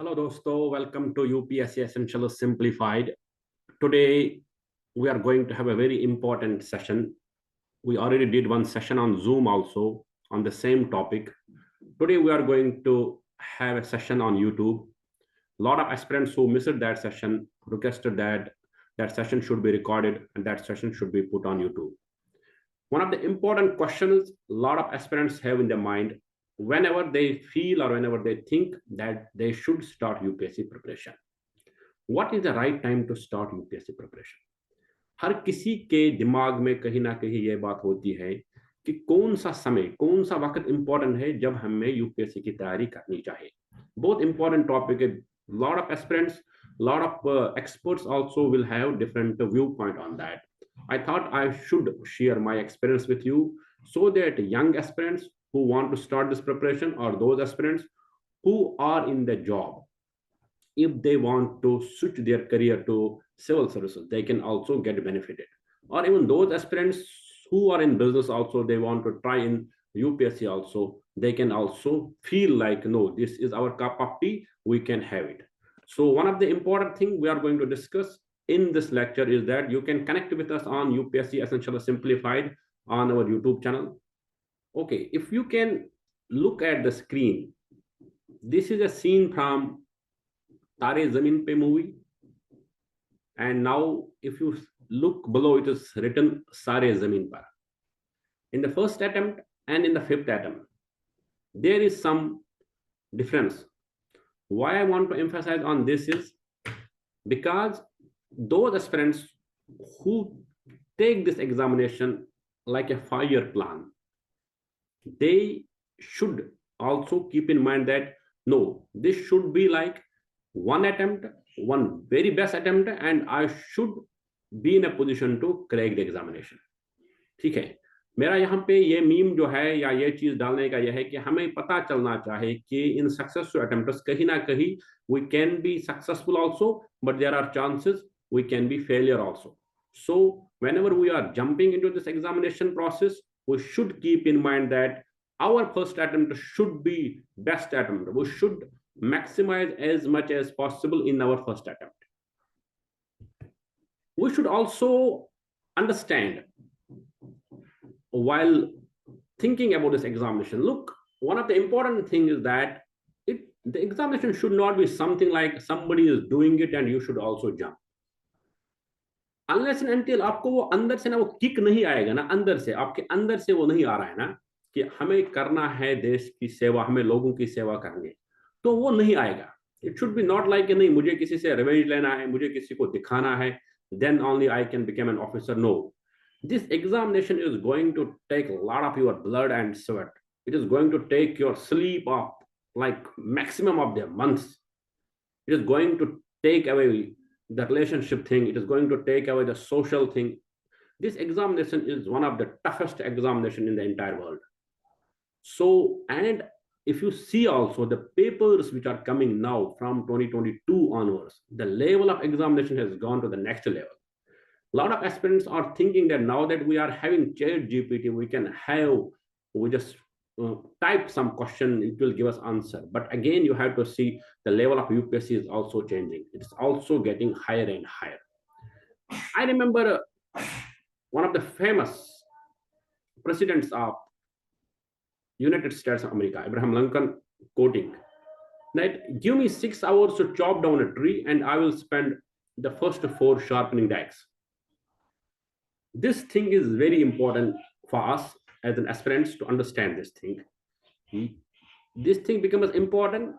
Hello dosto, welcome to UPSC Essential Simplified. Today we are going to have a very important session. We already did one session on Zoom also on the same topic. Today we are going to have a session on YouTube. A lot of aspirants who missed that session requested that that session should be recorded and that session should be put on YouTube. One of the important questions a lot of aspirants have in their mind whenever they feel or whenever they think that they should start UPSC preparation. What is the right time to start UPSC preparation? हर किसी के दिमाग में कहीं ना कहीं ये बात होती है कि कौन सा समय, कौन सा वक्त इंपॉर्टेंट है जब हमें यूपीएससी की तैयारी करनी चाहिए. बहुत इंपॉर्टेंट टॉपिक है. Lot of aspirants, lot of experts also will have different viewpoint on that. I thought I should share my experience with you so that young aspirants who want to start this preparation or those aspirants who are in the job, if they want to switch their career to civil services, they can also get benefited. Or even those aspirants who are in business also, they want to try in UPSC also, they can also feel like, no, this is our cup of tea, we can have it. So one of the important things we are going to discuss in this lecture is that you can connect with us on UPSC Essential Simplified on our YouTube channel. Okay, if you can look at the screen, this is a scene from Tare Zamin Pe movie. And now if you look below, it is written Sare Zamin Par. In the first attempt and in the fifth attempt, there is some difference. Why I want to emphasize on this is because those aspirants who take this examination like a 5-year plan, they should also keep in mind that no, this should be like one attempt, one very best attempt, and I should be in a position to crack the examination. ठीक है, मेरा यहाँ पे ये meme जो है या ये चीज डालने का यह है कि हमें पता चलना चाहे कि इन सक्सेसफुल अटेम्प्ट्स कहीं ना कहीं we can be successful also, but there are chances we can be failure also. So whenever we are jumping into this examination process, we should keep in mind that our first attempt should be best attempt. We should maximize as much as possible in our first attempt. We should also understand while thinking about this examination, look, one of the important things is that the examination should not be something like somebody is doing it and you should also jump. Unless and until आपको वो अंदर से ना वो kick नहीं आएगा ना, अंदर से आपके अंदर से वो नहीं आ रहा है ना कि हमें करना है देश की सेवा, हमें लोगों की सेवा करनी है, तो वो नहीं आएगा. It should be not like नहीं मुझे किसी से रिवेंज लेना है, मुझे किसी को दिखाना है, then only I can become an officer. No. This examination is going to take a lot of your blood and sweat. It is going to take your sleep up like maximum of the months. It is going to take away the relationship thing. It is going to take away the social thing. This examination is one of the toughest examination in the entire world. So, and if you see also the papers which are coming now from 2022 onwards, the level of examination has gone to the next level. A lot of aspirants are thinking that now that we are having ChatGPT, we just type some question, it will give us answer. But again, you have to see the level of UPSC is also changing. It's also getting higher and higher. I remember one of the famous presidents of United States of America, Abraham Lincoln, quoting that give me 6 hours to chop down a tree and I will spend the first 4 sharpening the axe. This thing is very important for us as an aspirants to understand this thing. This thing becomes important.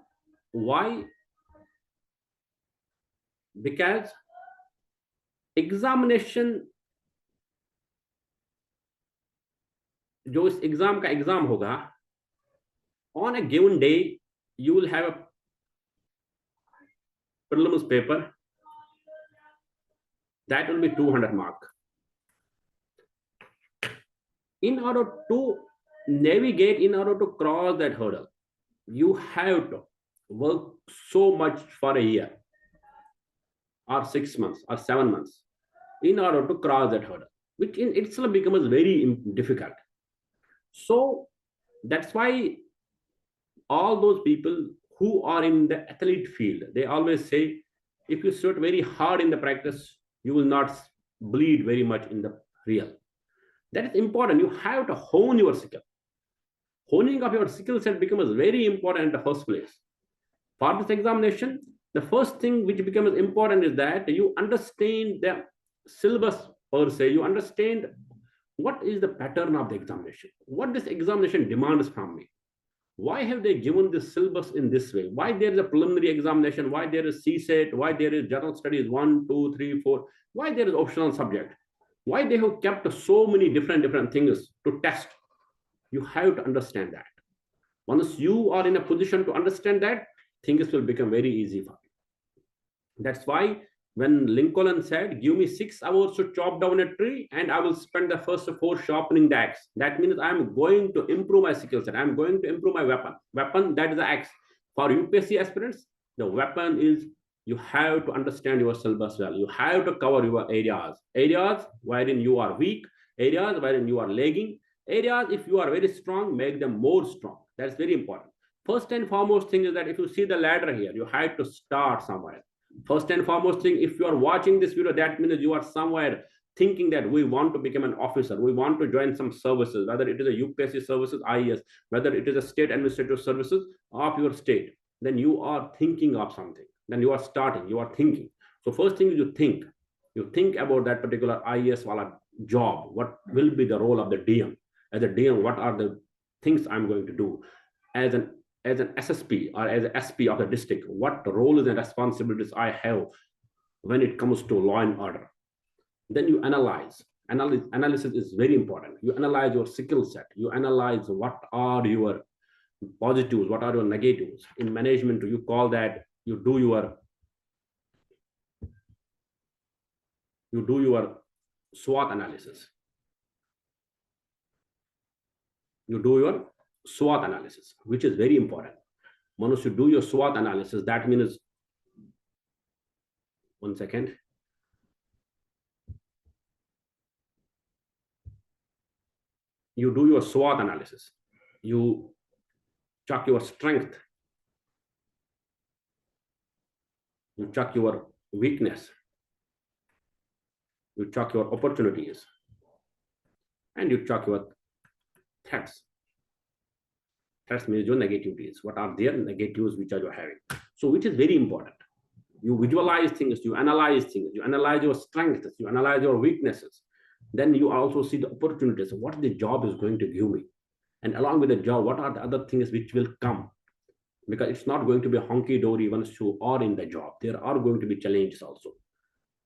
Why? Because examination, जो इस exam का exam होगा, on a given day you will have a prelims paper that will be 200 mark. In order to navigate, in order to cross that hurdle, you have to work so much for a year or 6 months or 7 months in order to cross that hurdle, which in itself becomes very difficult. So that's why all those people who are in the athlete field, they always say, if you sweat very hard in the practice, you will not bleed very much in the real. That is important. You have to hone your skill. Honing of your skill set becomes very important in the first place. For this examination, the first thing which becomes important is that you understand the syllabus per se. You understand what is the pattern of the examination, what this examination demands from me. Why have they given this syllabus in this way? Why there is a preliminary examination? Why there is CSET? Why there is general studies 1, 2, 3, 4? Why there is optional subject? Why they have kept so many different things to test? You have to understand that. Once you are in a position to understand that, things will become very easy for you. That's why when Lincoln said, give me 6 hours to chop down a tree and I will spend the first 4 sharpening the axe. That means I'm going to improve my skill set. I'm going to improve my weapon. Weapon, that is the axe. For UPSC aspirants, the weapon is you have to understand your syllabus well. You have to cover your areas wherein you are weak, areas wherein you are lagging, areas if you are very strong, make them more strong. That's very important. First and foremost thing is that if you see the ladder here, you have to start somewhere. First and foremost thing, if you are watching this video, that means you are somewhere thinking that we want to become an officer, we want to join some services, whether it is a UPSC services, IAS, whether it is a state administrative services of your state, then you are thinking of something. Then you are starting, you are thinking. So first thing is you think about that particular IAS wala job. What will be the role of the DM? As a DM, what are the things I'm going to do? As an SSP or as an SP of the district, what roles and responsibilities I have when it comes to law and order. Then you analyze. Analysis is very important. You analyze your skill set. You analyze what are your positives, what are your negatives. In management, you call that, you do your SWOT analysis. You do your SWOT analysis, which is very important. Once you do your SWOT analysis, that means, one second. You do your SWOT analysis. You check your strength. You check your weakness. You check your opportunities. And you check your threats. Threats means your negativities. What are their negatives which are you having? So which is very important. You visualize things, you analyze things, you analyze your strengths, you analyze your weaknesses. Then you also see the opportunities, what the job is going to give me. And along with the job, what are the other things which will come? Because it's not going to be honky-dory once you are in the job. There are going to be challenges also.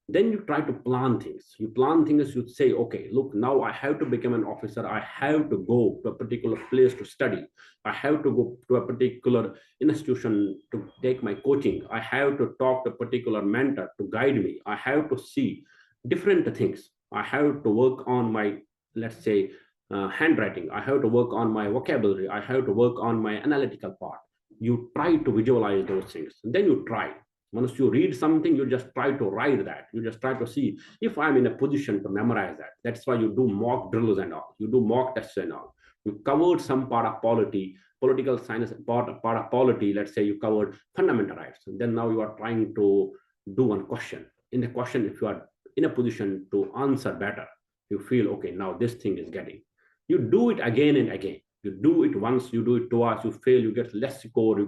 Then you try to plan things. You plan things, you say, okay, look, now I have to become an officer. I have to go to a particular place to study. I have to go to a particular institution to take my coaching. I have to talk to a particular mentor to guide me. I have to see different things. I have to work on my, let's say, handwriting. I have to work on my vocabulary. I have to work on my analytical part. You try to visualize those things. And then you try. Once you read something, you just try to write that. You just try to see if I'm in a position to memorize that. That's why you do mock drills and all. You do mock tests and all. You covered some part of polity, political science, part of polity. Let's say you covered fundamental rights. And then now you are trying to do one question. In the question, if you are in a position to answer better, you feel, okay, now this thing is getting. You do it again and again. You do it once, you do it twice, you fail, you get less score,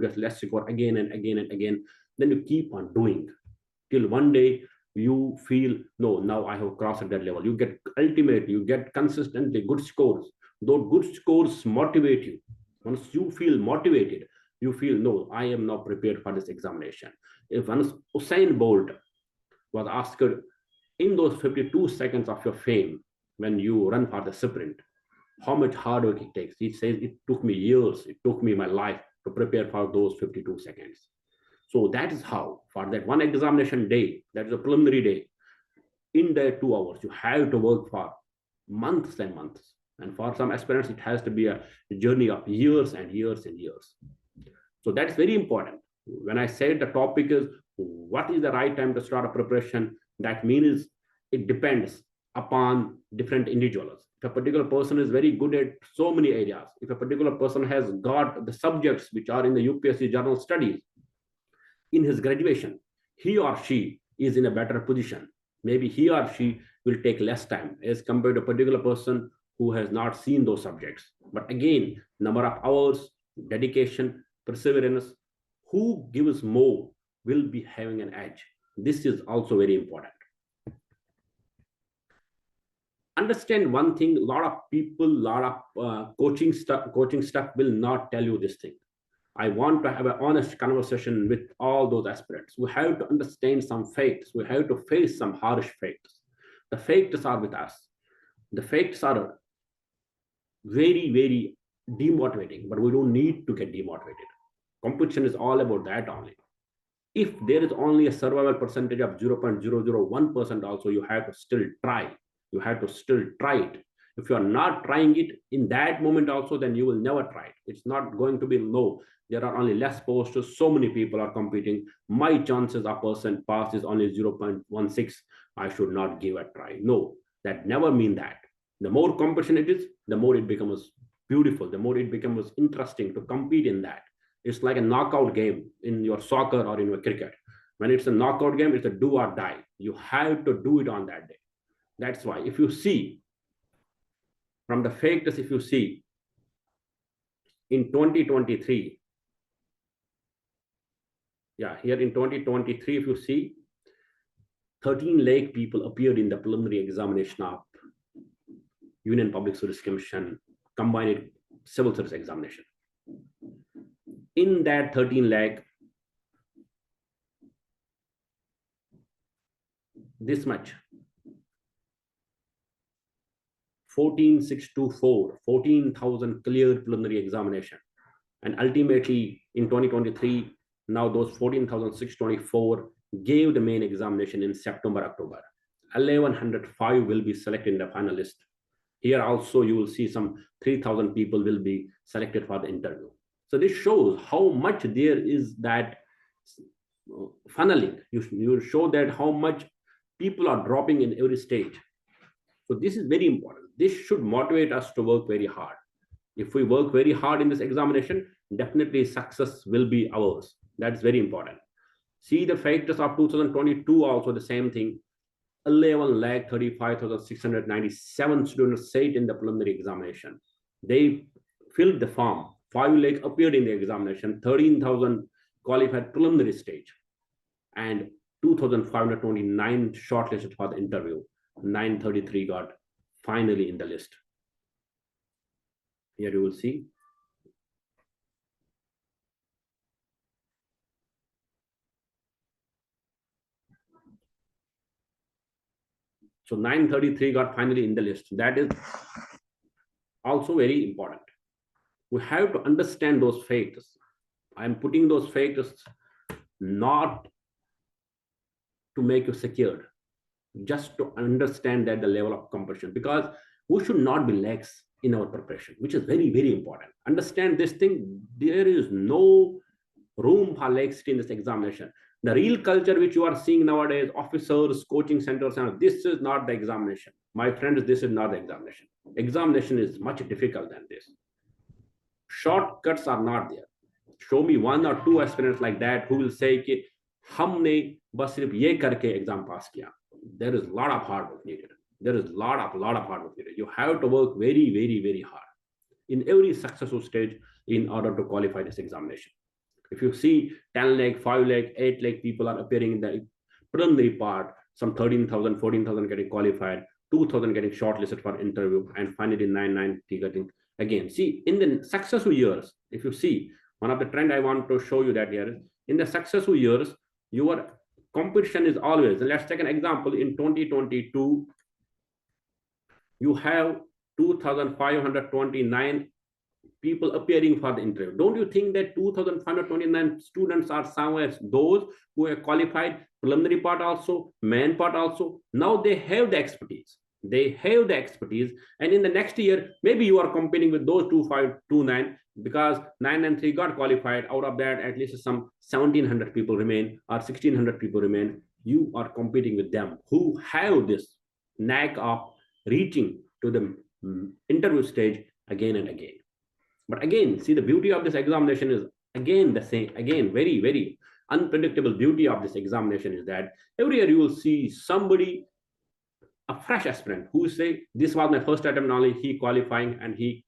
again and again and again. Then you keep on doing till one day you feel, no, now I have crossed that level. You get ultimate, you get consistently good scores. Those good scores motivate you. Once you feel motivated, you feel, no, I am now prepared for this examination. If once Usain Bolt was asked in those 52 seconds of your fame, when you run for the sprint, how much hard work it takes. He says, it took me years, it took me my life to prepare for those 52 seconds. So that is how, for that one examination day, that is a preliminary day, in the 2 hours, you have to work for months and months. And for some aspirants, it has to be a journey of years and years and years. So that's very important. When I said the topic is, what is the right time to start a preparation? That means it depends upon different individuals. If a particular person is very good at so many areas, if a particular person has got the subjects which are in the UPSC Journal Studies in his graduation, he or she is in a better position. Maybe he or she will take less time as compared to a particular person who has not seen those subjects. But again, number of hours, dedication, perseverance, who gives more will be having an edge. This is also very important. Understand one thing, a lot of people, a lot of coaching stuff will not tell you this thing. I want to have an honest conversation with all those aspirants. We have to understand some facts. We have to face some harsh facts. The facts are with us. The facts are very, very demotivating, but we don't need to get demotivated. Competition is all about that only. If there is only a survival percentage of 0.001%, also you have to still try. You have to still try it. If you are not trying it in that moment also, then you will never try it. It's not going to be low. There are only less posters. So many people are competing. My chances of percent pass is only 0.16. I should not give a try. No, that never mean that. The more competition it is, the more it becomes beautiful, the more it becomes interesting to compete in that. It's like a knockout game in your soccer or in your cricket. When it's a knockout game, it's a do or die. You have to do it on that day. That's why if you see from the factors, if you see in 2023, here in 2023, if you see 13 lakh people appeared in the preliminary examination of Union Public Service Commission combined civil service examination. In that 13 lakh, this much, 14,624, 14,000 cleared preliminary examination. And ultimately in 2023, now those 14,624 gave the main examination in September, October. 1,105 will be selected in the final list. Here also you will see some 3,000 people will be selected for the interview. So this shows how much there is that funneling. You show that how much people are dropping in every stage. So this is very important. This should motivate us to work very hard. If we work very hard in this examination, definitely success will be ours. That's very important. See the factors of 2022 also the same thing. 11,35,697 students sat in the preliminary examination. They filled the form. 5 lakh appeared in the examination. 13,000 qualified preliminary stage, and 2,529 shortlisted for the interview. 933 got finally in the list. Here you will see. So 933 got finally in the list. That is also very important. We have to understand those factors. I'm putting those factors not to make you secured, just to understand that the level of competition, because we should not be lax in our preparation, which is very, very important. Understand this thing. There is no room for laxity in this examination. The real culture which you are seeing nowadays, officers, coaching centers, and this is not the examination. My friends, this is not the examination. Examination is much difficult than this. Shortcuts are not there. Show me 1 or 2 aspirants like that who will say कि हमने बस सिर्फ ये करके exam pass किया. There is a lot of hard work needed. There is a lot of hard work needed. You have to work very, very, very hard in every successful stage in order to qualify this examination. If you see 10 lakh, 5 lakh, 8 lakh people are appearing in the preliminary part, some 13,000, 14,000 getting qualified, 2,000 getting shortlisted for interview, and finally 990 getting again. See, in the successful years, if you see, one of the trend I want to show you that here is, in the successful years, your competition is always, let's take an example, in 2022, you have 2,529 people appearing for the interview. Don't you think that 2,529 students are somewhere those who have qualified preliminary part also, main part also? Now they have the expertise. They have the expertise, and in the next year, maybe you are competing with those 2,529 because 993 got qualified. Out of that, at least some 1,700 people remain or 1,600 people remain. You are competing with them who have this knack of reaching to the interview stage again and again. But again, see, the beauty of this examination is again the same, again, very, very unpredictable beauty of this examination is that every year you will see somebody, a fresh aspirant, who say, this was my first attempt only, he qualifying and he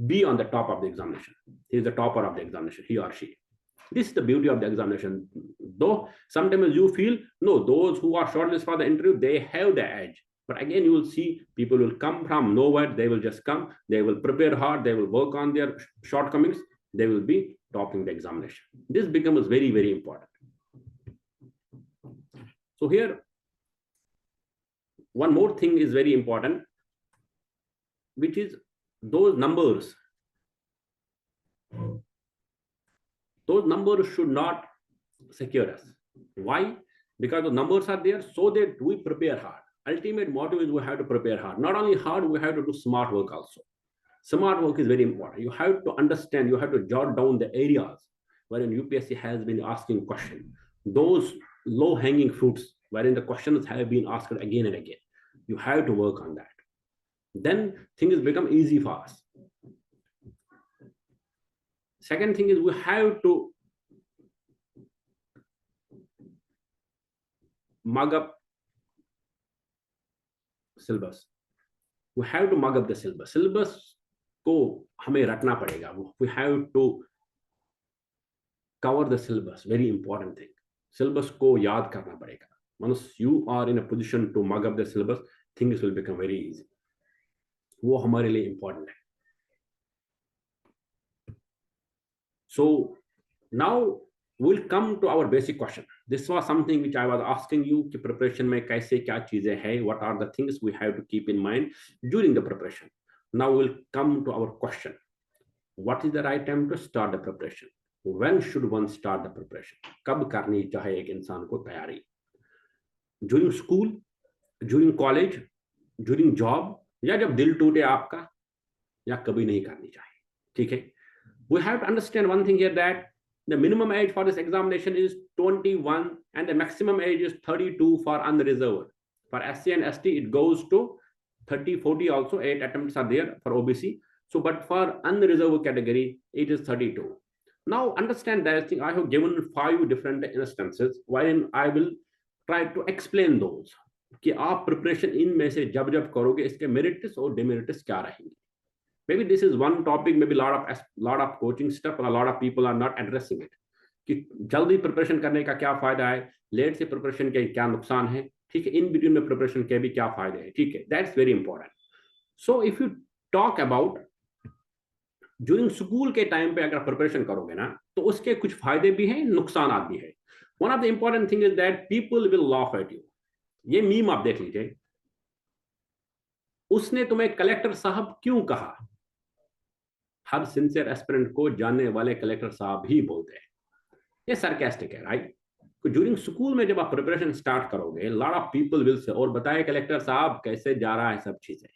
be on the top of the examination. He is the topper of the examination, he or she. This is the beauty of the examination. Though sometimes you feel, no, those who are shortlisted for the interview, they have the edge. But again, you will see people will come from nowhere. They will just come. They will prepare hard. They will work on their shortcomings. They will be topping the examination. This becomes very, very important. So here, one more thing is very important, which is those numbers. Those numbers should not secure us. Why? Because the numbers are there so that we prepare hard. Ultimate motive is we have to prepare hard. Not only hard, we have to do smart work also. Smart work is very important. You have to understand, you have to jot down the areas wherein UPSC has been asking questions. Those low-hanging fruits wherein the questions have been asked again and again. You have to work on that. Then things become easy for us. Second thing is we have to mug up syllabus. We have to mug up the syllabus. Syllabus को हमें रटना पड़ेगा. We have to cover the syllabus. Very important thing. Syllabus को याद करना पड़ेगा. Once you are in a position to mug up the syllabus, things will become very easy. वो हमारे लिए important है. So now we'll come to our basic question. This was something which I was asking you कि preparation में कैसे क्या चीजें हैं, what are the things we have to keep in mind during the preparation. Now we'll come to our question. What is the right time to start the preparation? When should one start the preparation? कब करनी चाहिए एक इंसान को तैयारी? During school, during college, during job, या जब दिल टूटे आपका, या कभी नहीं करनी चाहिए. ठीक है? We have to understand one thing here, that the minimum age for this examination is 21 and the maximum age is 32 for unreserved. For SC and ST, it goes to 30, 40 also. 8 attempts are there for OBC. So, but for unreserved category, it is 32. Now, understand that thing. I have given 5 different instances wherein I will try to explain those. कि आप preparation इनमें से जब जब करोगे, इसके merits और demerits क्या रहेंगे. Maybe this is one topic, maybe lot of coaching stuff, and a lot of people are not addressing it. कि जल्दी प्रिपरेशन करने का क्या फायदा है, लेट से प्रिपरेशन के क्या नुकसान है, ठीक है, इन बिटवीन में प्रिपरेशन के भी क्या फायदे हैं, ठीक है, that's very important. So if you talk about during school के टाइम पे अगर प्रिपरेशन करोगे ना, तो उसके कुछ फायदे भी हैं, नुकसान भी है. One of the important thing is that people will laugh at you. ये मीम आप देख लीजिए, उसने तुम्हें कलेक्टर साहब क्यों कहा. हर सिंसियर एस्पिरेंट को जानने वाले कलेक्टर साहब ही बोलते हैं. ये सरकास्टिक है, राइट. ड्यूरिंग स्कूल में जब आप प्रिपरेशन स्टार्ट करोगे, lot of people will say, और बताए कलेक्टर साहब कैसे जा रहा है सब चीजें,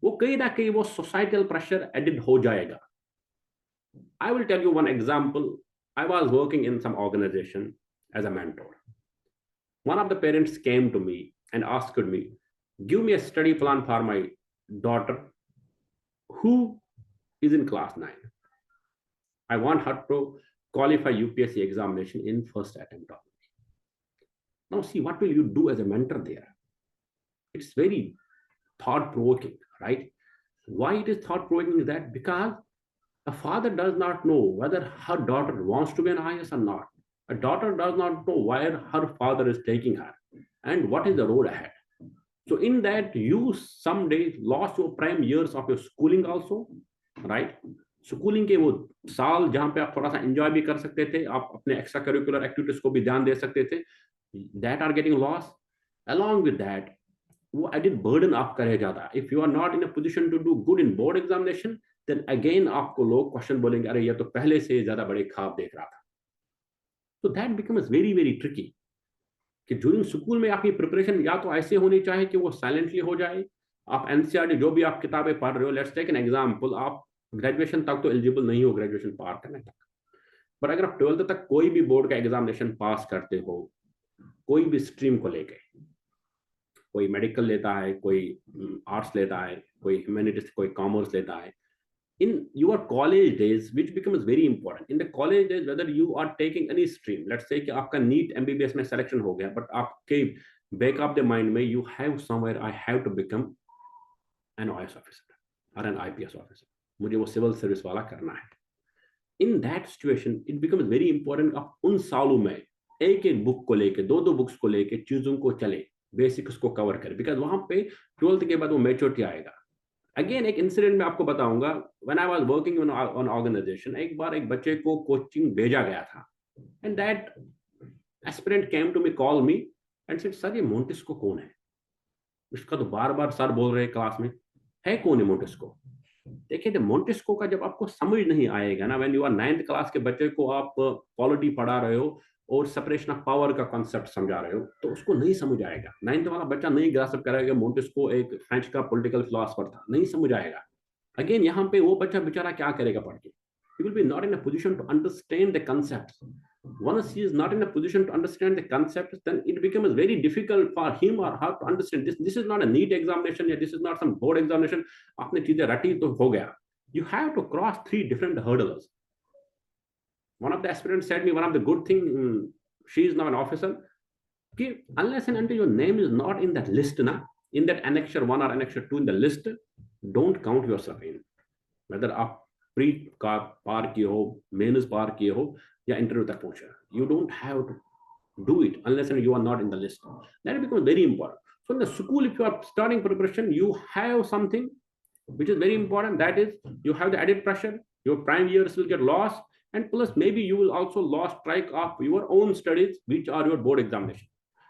वो कहीं ना कहीं वो सोसाइटल प्रेशर एडिड हो जाएगा. I will tell you one example. I was working in some organization as a mentor. One of the parents came to me and asked me, give me a study plan for my daughter who is in class 9. I want her to qualify UPSC examination in first attempt. Now see, what will you do as a mentor there? It's very thought-provoking, right? Why it is thought-provoking is that because a father does not know whether her daughter wants to be an IAS or not. A daughter does not know where her father is taking her and what is the road ahead. So in that, you someday lost your prime years of your schooling also, right? Schooling के वो साल जहां पे आप थोड़ा सा enjoy भी कर सकते थे, आप अपने एक्स्ट्रा करिकुलर एक्टिविटीज को भी ध्यान दे सकते थे, that are getting loss. Along with that, वो एडिड बर्डन आपका रह जाता. If you are not in a position to do good in board examination, then again आपको लोग क्वेश्चन बोलेंगे, अरे ये तो पहले से ज्यादा बड़े ख्वाब देख रहा था. तो that becomes very very tricky. कि ड्यूरिंग स्कूल में आपकी प्रिपरेशन या तो ऐसे होनी चाहिए कि वो साइलेंटली हो जाए. आप एनसीईआरटी जो भी आप किताबें पढ़ रहे हो, लेट्स टेक एन एग्जांपल, आप ग्रेजुएशन तक तो एलिजिबल नहीं हो ग्रेजुएशन पार करने तक, पर अगर आप 12th तक कोई भी बोर्ड का एग्जामिनेशन पास करते हो, कोई भी स्ट्रीम को लेके, कोई मेडिकल लेता है, कोई आर्ट्स लेता है, कोई ह्यूमैनिटीज, कोई कॉमर्स लेता है. In your college days, which becomes very important. In the college days, whether you are taking any stream, let's say कि आपका NEET MBBS में selection हो गया, but आपके back of the mind में you have somewhere I have to become an IAS officer or an IPS officer. मुझे वो civil service वाला करना है. In that situation, it becomes very important आप उन सालों में एक एक बुक को लेके, दो दो बुक्स को लेके चीजों को चले, बेसिक्स को कवर करें, बिकॉज वहां पे 12th के बाद वो मैच्योरिटी आएगा. अगेन एक इंसिडेंट में आपको बताऊंगा. When I was working on organization, एक बार एक बच्चे को कोचिंग भेजा गया था, and that aspirant came to me, call me and said, sir ये मोंटेस्को कौन है? इसका तो बार बार सर बोल रहे हैं क्लास में, है कौन है मोंटेस्को? देखिए, मोंटेस्को का जब आपको समझ नहीं आएगा ना, when you are 9th class के बच्चे को आप पॉलिटी पढ़ा रहे हो और सेपरेशन ऑफ पावर का कॉन्सेप्ट समझा रहे हो, तो उसको नहीं समझ आएगा. 9th वाला बच्चा नहीं ग्रास्प करेगा मोंटेस्को एक फ्रेंच का पॉलिटिकल फिलोसफर था, नहीं समझ आएगा. अगेन यहाँ पे वो बच्चा बेचारा क्या करेगा पढ़ के? He will be not in a position to understand the concepts. Once he is not in a position to understand the concepts, then it becomes very difficult for him or her to understand. This is not a NEET examination, या this is not some board examination. आपने चीजें रटी तो हो गया. You have to cross 3 different hurdles. One of the aspirants said me, one of the good thing, she is now an officer, unless and until your name is not in that list, in that annexure 1 or annexure 2 in the list, don't count yourself in. Whether आप pre का पार किए हो, mains पार किए हो, या interview तक पहुंचे, you don't have to do it unless and you are not in the list. That becomes very important. So in the school, if you are starting preparation, you have something which is very important. That is, you have the added pressure. Your prime years will get lost, and plus maybe you will also lose track of your own studies, which are your board examination.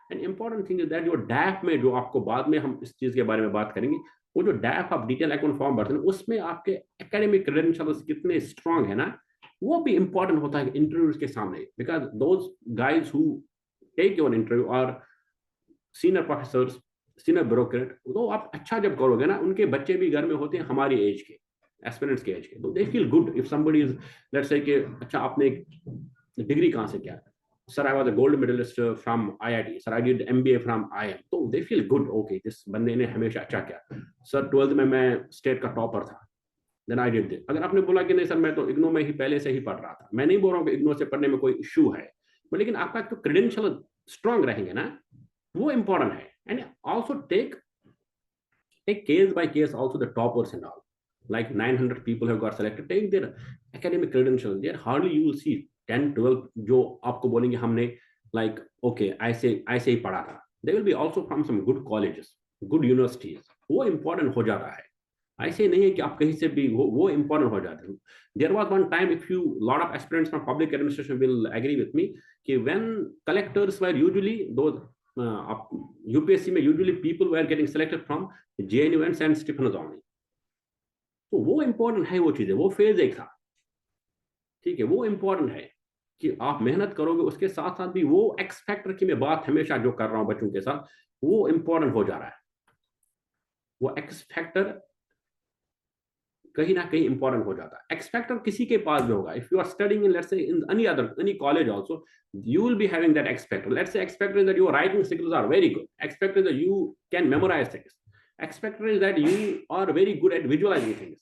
And important thing is that your DAF में, जो आपको बाद में हम इस चीज के बारे में बात करेंगे, वो जो DAF आप डिटेल अकाउंट फॉर्म भरते हैं, उसमें आपके एकेडमिक क्रेडेंशियल्स कितने स्ट्रांग है ना, वो भी इंपॉर्टेंट होता है इंटरव्यूज के सामने. Because those guys who take your interview are senior professors, senior bureaucrat, तो आप अच्छा जब करोगे ना, उनके बच्चे भी घर में होते हैं हमारी एज के, एस्पिरेंट्स के एज के, तो they feel good if somebody is, let's say कि अच्छा आपने एक डिग्री कहाँ से किया? Sir, I was a gold medalist from IIT. Sir, I did MBA from IIM. तो they feel good. Okay, this बंदे ने हमेशा अच्छा किया. Sir, 12th में मैं स्टेट का टॉपर था. Then I did this. अगर आपने बोला कि नहीं सर मैं तो इग्नो में ही पहले से ही पढ़ रहा था, मैं नहीं बोल रहा हूँ कि इग्नो से पढ़ने में कोई इश्यू है, लेकिन आपका जो क्रेडेंशियल स्ट्रांग रहेंगे ना, वो इंपॉर्टेंट है. And also take case by case also the toppers and all. Like 900 people have got selected. Take their academic credentials. There hardly you will see 10-12 जो आपको बोलेंगे हमने like okay ऐसे ही पढ़ा था. They will be also from some good colleges, good universities. वो important हो जाता है. ऐसे नहीं है कि आप कहीं से भी वो important हो जाता है. There was one time, if you lot of aspirants from public administration will agree with me, कि when collectors were usually those UPSC में usually people were getting selected from JNU and St. Stephen's only. तो वो important है, वो चीजें, वो phase एक था. ठीक है, वो important है कि आप मेहनत करोगे, उसके साथ साथ भी वो एक्स फैक्टर की मैं बात हमेशा जो कर रहा हूं बच्चों के साथ, वो इंपॉर्टेंट हो जा रहा है. वो एक्स फैक्टर कहीं ना कहीं इंपॉर्टेंट हो जाता है. एक्स फैक्टर किसी के पास भी होगा. If you are studying in let's say in any college also, you will be having that X factor. Let's say X factor is that your writing skills are very good. X factor is that you can memorize things. X factor is that you are very good at visualizing things.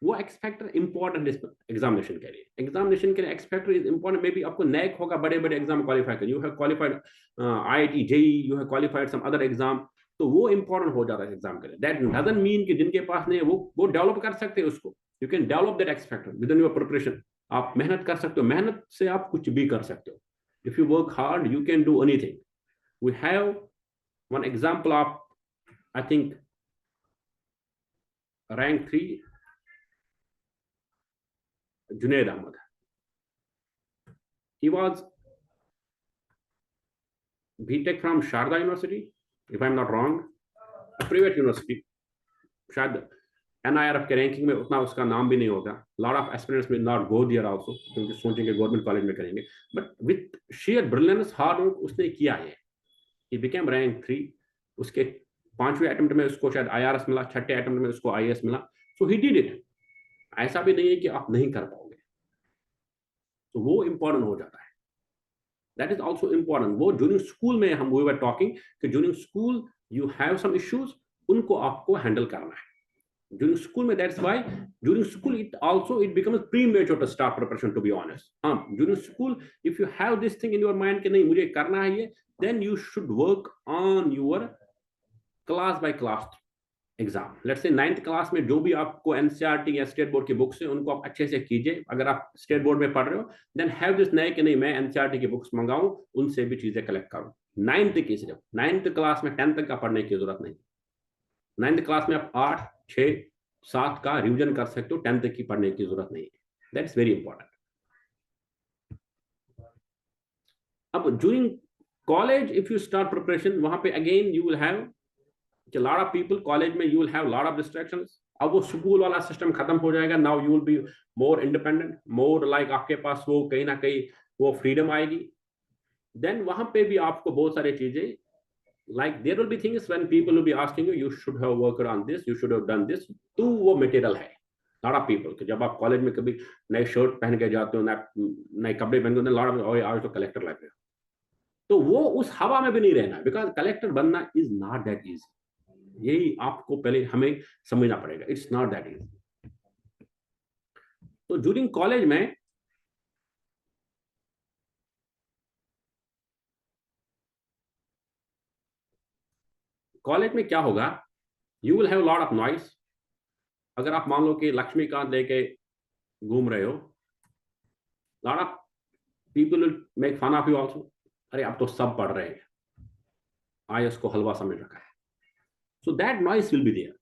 वो X factor important है examination के लिए. Examination के लिए X factor is important. Maybe आपको NAAC होगा, बड़े बड़े एग्जाम क्वालिफाई कर, you have qualified IIT JEE, you have qualified some other exam, तो वो important हो जाता है एग्जाम के लिए. That doesn't mean कि जिनके पास नहीं है वो डेवलप कर सकते हैं उसको. You can develop that X factor within your preparation. आप मेहनत कर सकते हो, मेहनत से आप कुछ भी कर सकते हो. If you work hard, you can do anything. We have one example of, I think, rank 3, Junaid Ahmed. He was BTech from Sharda University, if I'm not wrong, a private university. शायद NIRF के ranking में उतना उसका नाम भी नहीं होगा. Lot of aspirants will not go there also, क्योंकि सोचेंगे गवर्नमेंट कॉलेज में करेंगे. But with sheer brilliance, hard work, उसने किया ये. He became rank 3. उसके 5वें अटेम्प्ट में उसको शायद IRS मिला, 6ठे अटेम्प्ट में उसको IAS मिला. So he did it. ऐसा भी नहीं है कि आप नहीं कर पाओगे. तो वो इंपॉर्टेंट हो जाता है. That is also important. वो during school में हम we were talking कि during school you have some issues, उनको आपको हैंडल करना है. during school mein, that's why during school it becomes premature to start preparation, to be honest. During school, if you have this thing in your mind कि नहीं मुझे करना है ये, then you should work on your class by class exam. Let's say 9th class में जो भी आपको एनसीईआरटी या स्टेट बोर्ड की बुक्स है उनको आप अच्छे से कीजिए. अगर आप स्टेट बोर्ड में पढ़ रहे हो देन हैव दिस नहीं कि नहीं मैं एनसीईआरटी की बुक्स मंगाऊं, उनसे भी चीजें कलेक्ट करूं. 9th की सिर्फ 9th क्लास में 10th तक का पढ़ने की जरूरत नहीं. 9th क्लास में आप 8, 6, 7 का रिविजन कर सकते हो, 10th की पढ़ने की जरूरत नहीं है. That's very important. अब during college if you start preparation, वहां पे again you will have a lot of people college में you will have lot of distractions. अब वो स्कूल वाला सिस्टम खत्म हो जाएगा. now you will be more independent, more like आपके पास वो कहीं ना कहीं वो फ्रीडम आएगी. then वहां पे भी आपको बहुत सारी चीजें like there will be things when people will be asking you you should have worked on this, you should have done this. तो वो मटेरियल है lot of people कि जब आप कॉलेज में कभी नए शर्ट पहन के जाते हो, नए कपड़े पहन के lot of आज तो कलेक्टर लग गए, तो वो उस हवा में भी नहीं रहना. बिकॉज कलेक्टर बनना इज नॉट दैट इजी. यही आपको पहले हमें समझना पड़ेगा. It's not that easy. तो ड्यूरिंग कॉलेज में क्या होगा, you will have lot of noise. अगर आप मान लो कि लक्ष्मीकांत लेके घूम रहे हो, lot of people will make fun of you also. अरे अब तो सब पढ़ रहे हैं, आईएएस को हलवा समझ रखा है. So that noise will be there.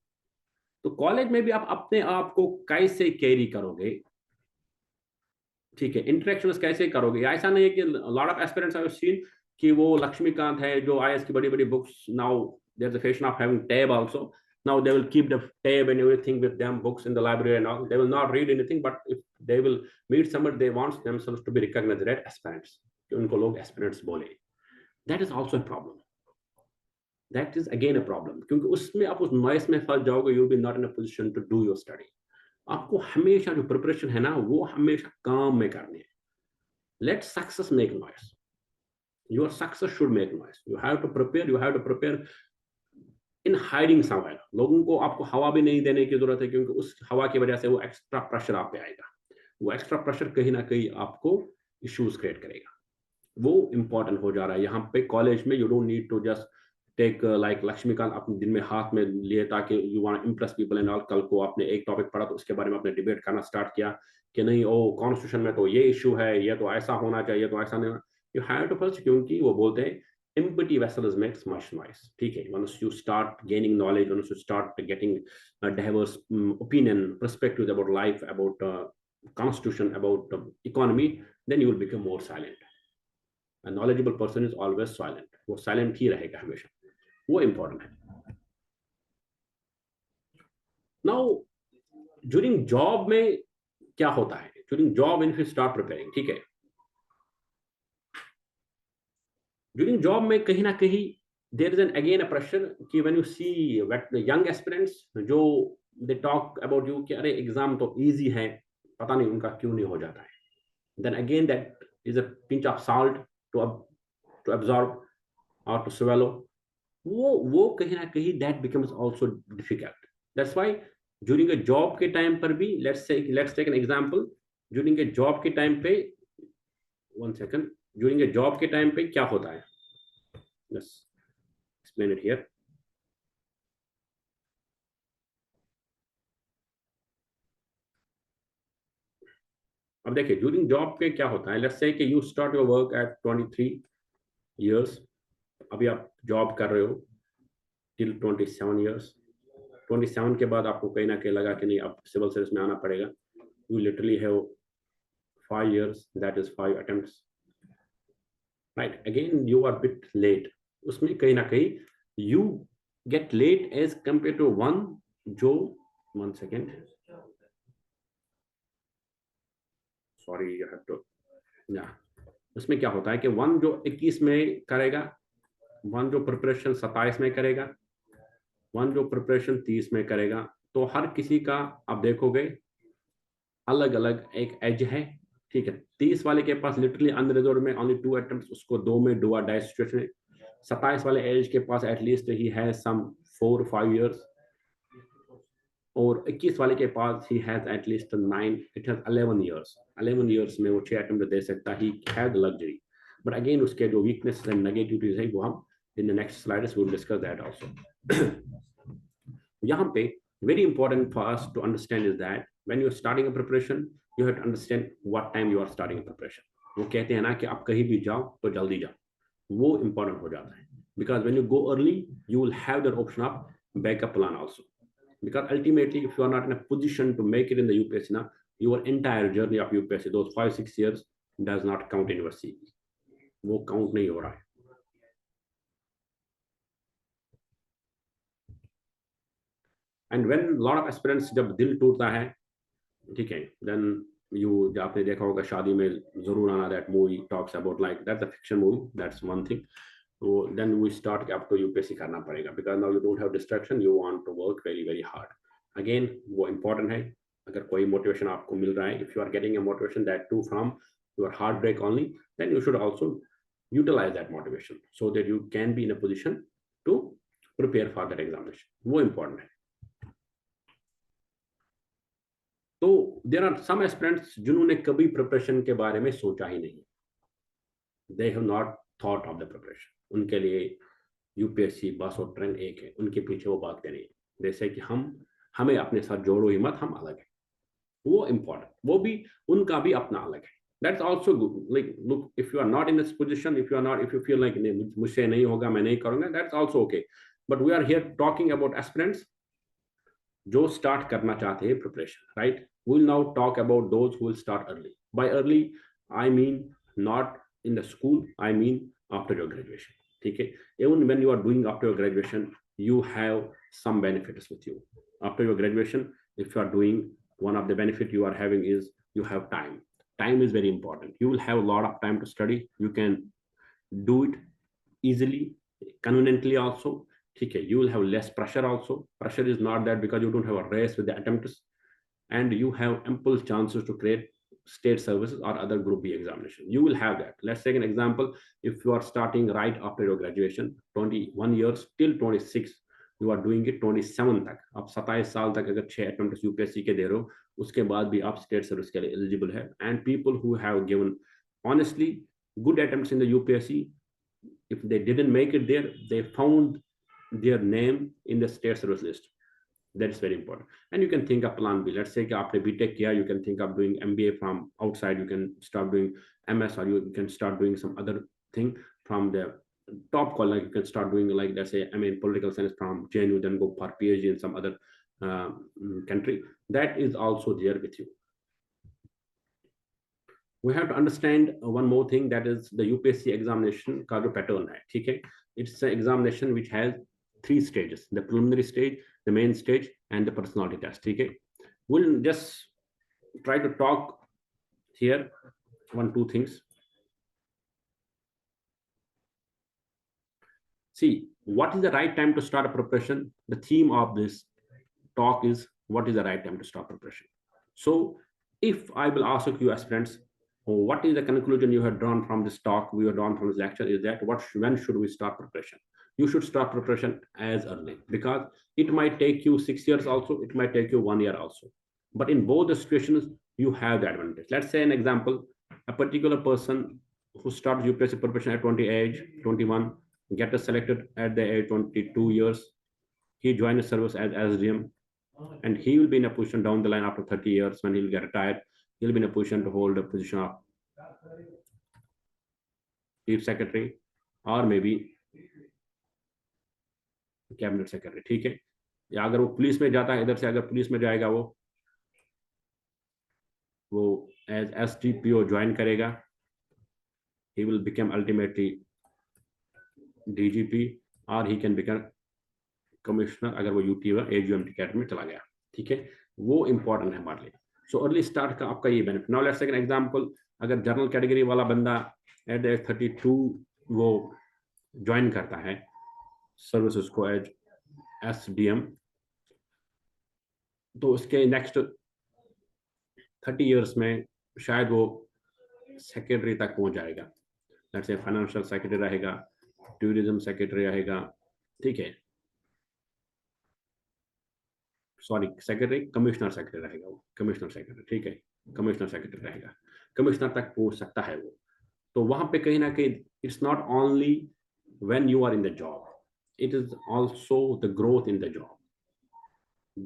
तो कॉलेज में भी आप अपने आप को कैसे कैरी करोगे, ठीक है, इंटरेक्शंस कैसे करोगे. ऐसा नहीं है कि lot of aspirants I have seen कि वो लक्ष्मीकांत है जो आईएएस की बड़ी बड़ी books, now there is a fashion of having tab also. now they will keep the tab and everything with them, books in the library and all. They will not read anything, but if they will meet somebody, they want themselves to be recognized as aspirants, कि उनको लोग aspirants बोले. That is also a problem. That is again a problem, क्योंकि उसमें आप उस noise में फंस जाओगे. you will be not in a position to do your study. आपको हमेशा जो प्रिपरेशन है ना वो हमेशा काम में करनी है. Let success make noise. Your success should make noise. You have to prepare. You have to prepare in hiding somewhere. लोगों को आपको हवा भी नहीं देने की जरूरत है, क्योंकि उस हवा की वजह से वो एक्स्ट्रा प्रेशर आप पे आएगा. वो एक्स्ट्रा प्रेशर कहीं ना कहीं आपको इश्यूज क्रिएट करेगा. वो इंपॉर्टेंट हो जा रहा है यहाँ पे कॉलेज में. You don't need to just take like Laxmikant अपने दिन में हाथ में लिए ताकि you want impress people and all. कल को आपने एक टॉपिक पढ़ा तो उसके बारे में आपने डिबेट करना स्टार्ट किया कि नहीं ओ कॉन्स्टिट्यूशन में तो ये इशू है, ये तो ऐसा होना चाहिए, तो ऐसा नहीं. यू हैव टू फर्स्ट, क्योंकि वो बोलते हैं empty vessels makes much noise. ठीक है, once you start gaining knowledge, once you start getting a diverse opinion, perspectives about life, about constitution, about economy, then you will become more silent. A knowledgeable person is always silent. वो silent ही रहेगा हमेशा. वो important है. Now during job में क्या होता है, during job when you start preparing, ठीक है, ड्यूरिंग जॉब में कहीं ना कहीं there is an again a pressure कि when you see young aspirants जो दे टॉक अबाउट यू कि अरे एग्जाम तो इजी है, पता नहीं उनका क्यों नहीं हो जाता है. Then again that is a pinch of salt to absorb और टू स्वेलो. वो कहीं ना कहीं that becomes also difficult. That's why during a job के टाइम पर भी let's take an example. During a job के टाइम पे, one second, during a job के टाइम पे क्या होता है, let's explain it here. अब देखिए ड्यूरिंग जॉब पे क्या होता है. लेट्स से कि you start your work at 23 years. अभी आप जॉब कर रहे हो टिल 27 years. 27 के बाद आपको कहीं ना कहीं लगा कि नहीं अब सिविल सर्विस में आना पड़ेगा. You literally have 5 years, that is 5 attempts, right? Again you are bit late. उसमें कहीं ना कहीं you get late as compared to one जो, one second, sorry you have to, yeah. उसमें क्या होता है कि वन जो 21 में करेगा, वन जो प्रिपरेशन 27 में करेगा, वन जो प्रिपरेशन 30 में करेगा, तो हर किसी का आप देखोगे अलग अलग एक एज है. ठीक है, 30 वाले के पास लिटरली अनरिजर्व में ओनली 2 अटेम्प्ट्स, उसको 2 में डू और डाई सिचुएशन है. 27 वाले एज के पास एटलीस्ट ही है सम 4 or 5 years. और 21 वाले के पास he has at least 9, it has 11 years, 11 years में वो 6 अटेम्प्ट दे सकता, he has luxury. But again उसके जो वीकनेस एंड नेगेटिविटीज है वो हम in the next slides will discuss that also. यहाँ पे very important for us to understand is that when you're starting a preparation, you have to understand what time you are starting a preparation. वो कहते हैं ना कि आप कहीं भी जाओ तो जल्दी जाओ, वो important हो जाता है, because when you go early you will have the option of backup plan also, because ultimately if you are not in a position to make it in the UPSC now, your entire journey of UPSC, those 5-6 years does not count in your CV, वो count नहीं हो रहा है। And when lot of aspirants, जब दिल टूटता है, ठीक है, देन यू, आपने देखा होगा शादी Mein Zaroor Aana, that movie talks about like that's a fiction movie, that's one thing. तो देन वी स्टार्ट आपको यूपीएससी करना पड़ेगा, because now you don't have distraction, you want to work very very hard. Again वो important है, अगर कोई motivation आपको मिल रहा है, if you are getting a motivation that too from your heart break only, then you should also utilize that motivation so that you can be in a position to prepare for that examination, वो important है। तो there are some aspirants जिन्होंने कभी preparation के बारे में सोचा ही नहीं, they have not thought of the preparation, उनके लिए यूपीएससी बस और ट्रेन एक है, उनके पीछे वो भागते नहीं, जैसे कि हमें अपने साथ जोड़ो ही मत, हम अलग है, वो इम्पोर्टेंट, वो भी उनका भी अपना अलग है। That's also good, like look, if you are not in this position, if you feel like मुझसे नहीं होगा, मैं नहीं करूंगा, that's also okay, but we are here talking about aspirants जो स्टार्ट करना चाहते हैं preparation, right? We'll now talk about those who will start early. By early, I mean not in the school, I mean after your graduation. ठीक है? Even when you are doing after your graduation, you have some benefits with you. After your graduation, if you are doing, one of the benefit you are having is you have time. Time is very important. You will have a lot of time to study. You can do it easily, conveniently also. ठीक है? You will have less pressure also. Pressure is not that because you don't have a race with the attempts, and you have ample chances to create state services or other group B examination. You will have that. Let's take an example. If you are starting right after your graduation, 21 years till 26, you are doing it 27 तक, आप 27 साल तक अगर 6 attempt UPSC के दे रहे हो, उसके बाद भी आप स्टेट सर्विस के लिए एलिजिबल है। And people who have given honestly good attempts in the UPSC, if they didn't make it there, they found their name in the state service list. That is very important. And you can think of plan B. Let's say after BTech here, you can think of doing MBA from outside. You can start doing MS, or you can start doing some other thing from the top college. You can start doing, like, let's say, I mean, political science from JNU, then go for PhD in some other country. That is also there with you. We have to understand one more thing, that is the UPSC examination का जो pattern है, ठीक है? It's an examination which has 3 stages: the preliminary stage, the main stage, and the personality test. Okay, we'll just try to talk here 1-2 things. See, what is the right time to start a preparation? The theme of this talk is what is the right time to start preparation. So if I will ask you aspirants, what is the conclusion you have drawn from this talk, we have drawn from this lecture, is that when should we start preparation? You should start preparation as early, because it might take you 6 years also, it might take you 1 year also. But in both the situations, you have the advantage. Let's say an example, a particular person who starts UPSC preparation at 21, gets selected at the age 22 years, he joins the service as SDM, and he will be in a position down the line after 30 years when he will get retired, he'll be in a position to hold a position of chief secretary or maybe cabinet secretary, ठीक है? या अगर वो police में जाता है, इधर से अगर पुलिस में जाएगा, वो एज SDPO ज्वाइन करेगा, he will become ultimately DGP or he can become commissioner अगर वो UT व AGMT कैडर में चला गया, ठीक है? वो इंपॉर्टेंट है हमारे लिए। सो अर्ली स्टार्ट का आपका ये benefit. Now let's take an example, अगर जनरल कैटेगरी वाला बंदा एट द एज 32 वो ज्वाइन करता है सर्विसेज को एज SDM, तो उसके नेक्स्ट 30 इयर्स में शायद वो सेक्रेटरी तक पहुंच जाएगा। लेट्स से फाइनेंशियल सेक्रेटरी रहेगा, टूरिज्म सेक्रेटरी रहेगा, ठीक है? सॉरी सेक्रेटरी, कमिश्नर सेक्रेटरी रहेगा वो, कमिश्नर सेक्रेटरी, ठीक है, कमिश्नर सेक्रेटरी रहेगा, कमिश्नर तक पहुंच सकता है वो। तो वहां पे कहीं ना कहीं it's not only when you are in the job, it is also the growth in the job.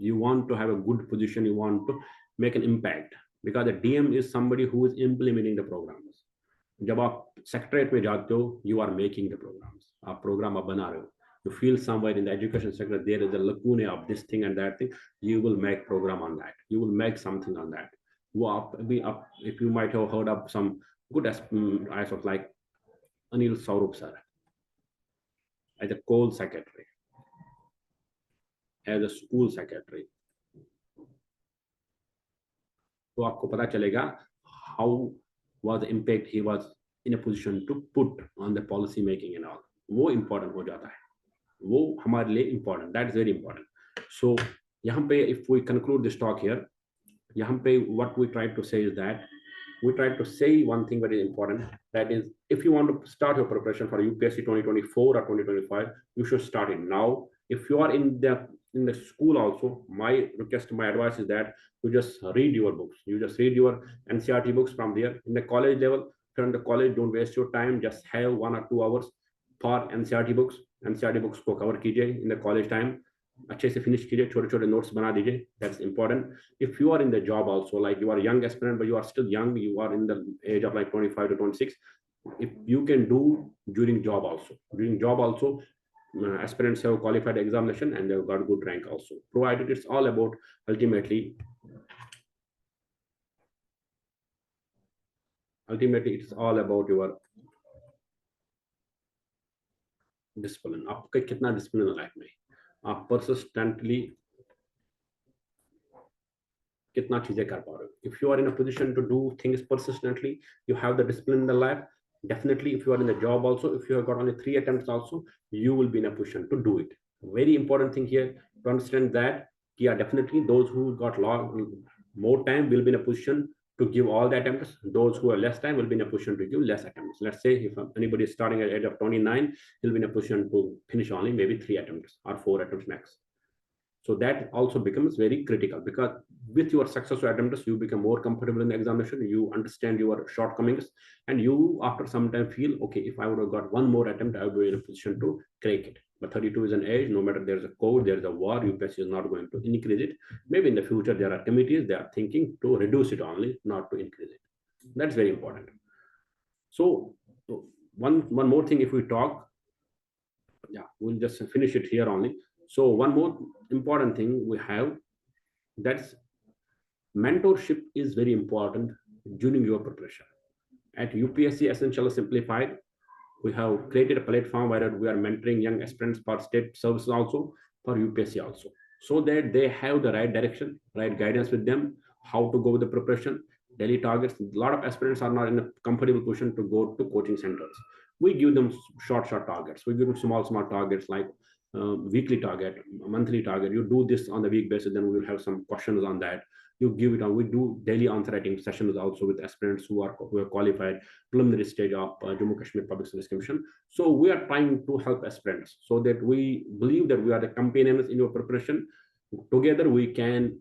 You want to have a good position, you want to make an impact, because the DM is somebody who is implementing the programs. जब आप secretariat में जाते हो, you are making the programs, आप programme आप बना रहे हो. You feel somewhere in the education sector there is a lacuna of this thing and that thing, you will make program on that, you will make something on that. वो आप अभी आप, if you might have heard of some good eyes of like Anil Saurabh sir as a coal secretary, as a school secretary, तो आपको पता चलेगा how was the impact he was in a position to put on the policy making and all. वो important हो जाता है, वो हमारे लिए important, that is very important. So यहाँ पे if we conclude this talk here, यहाँ पे what we try to say is that we try to say one thing very important, that is if you want to start your preparation for UPSC 2024 or 2025, you should start it now. If you are in the school also, my request, my advice is that you just read your books, you just read your NCERT books from there. In the college level, if you're in the college, don't waste your time, just have 1 or 2 hours for NCERT books. NCERT books को cover कीजिए in the college time, अच्छे से finish कीजिए, छोटे छोटे notes बना दीजिए, that's important. If you are in the job also, like you are a young aspirant but you are still young, you are in the age of like 25 to 26, if you can do during job also, aspirants have qualified examination and they've got good rank also, provided it's all about ultimately it's all about your discipline. आपका कितना discipline है life में, आप persistently कितना चीजें कर पा रहे हो. If you are in a position to do things persistently, you have the discipline in the life, definitely if you are in the job also, if you have got only 3 attempts also, you will be in a position to do it. Very important thing here to understand that, yeah, definitely those who got more time will be in a position to give all the attempts. Those who have less time will be in a position to give less attempts. Let's say if anybody is starting at the age of 29, he'll be in a position to finish only maybe 3 attempts or 4 attempts max. So that also becomes very critical, because with your successful attempts, you become more comfortable in the examination, you understand your shortcomings, and you after some time feel, okay, if I would have got 1 more attempt, I would be in a position to crack it. But 32 is an age, no matter there's a code, there's a war, UPSC is not going to increase it. Maybe in the future, there are committees, they are thinking to reduce it only, not to increase it. That's very important. So one more thing, if we talk, yeah, we'll just finish it here only. So one more important thing we have, that's mentorship is very important during your preparation. At UPSC Essential Simplified, we have created a platform where we are mentoring young aspirants for state services also, for UPSC also, so that they have the right direction, right guidance with them, how to go with the preparation, daily targets. A lot of aspirants are not in a comfortable position to go to coaching centers. We give them short targets. We give them small targets like weekly target, monthly target. You do this on the week basis, then we will have some questions on that. You give it on. We do daily answer writing sessions also with aspirants who are qualified, preliminary stage of Jammu Kashmir Public Service Commission. So we are trying to help aspirants, so that we believe that we are the companions in your preparation. Together we can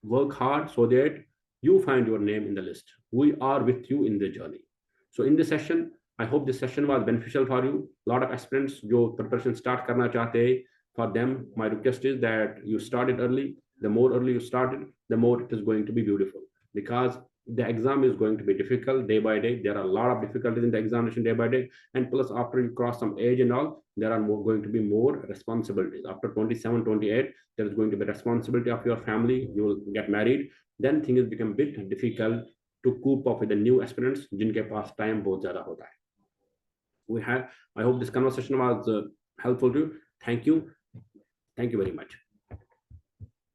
work hard so that you find your name in the list. We are with you in the journey. So in this session, I hope this session was beneficial for you. A lot of aspirants जो preparation start करना चाहते हैं, for them, my request is that you start it early. The more early you start it, the more it is going to be beautiful, because the exam is going to be difficult day by day. There are a lot of difficulties in the examination day by day, and plus after you cross some age and all, there are going to be more responsibilities. After 27, 28, there is going to be responsibility of your family. You will get married. Then things become a bit difficult to cope up with the new aspirants जिनके पास time बहुत ज़्यादा होता है. I hope this conversation was helpful to you. Thank you very much.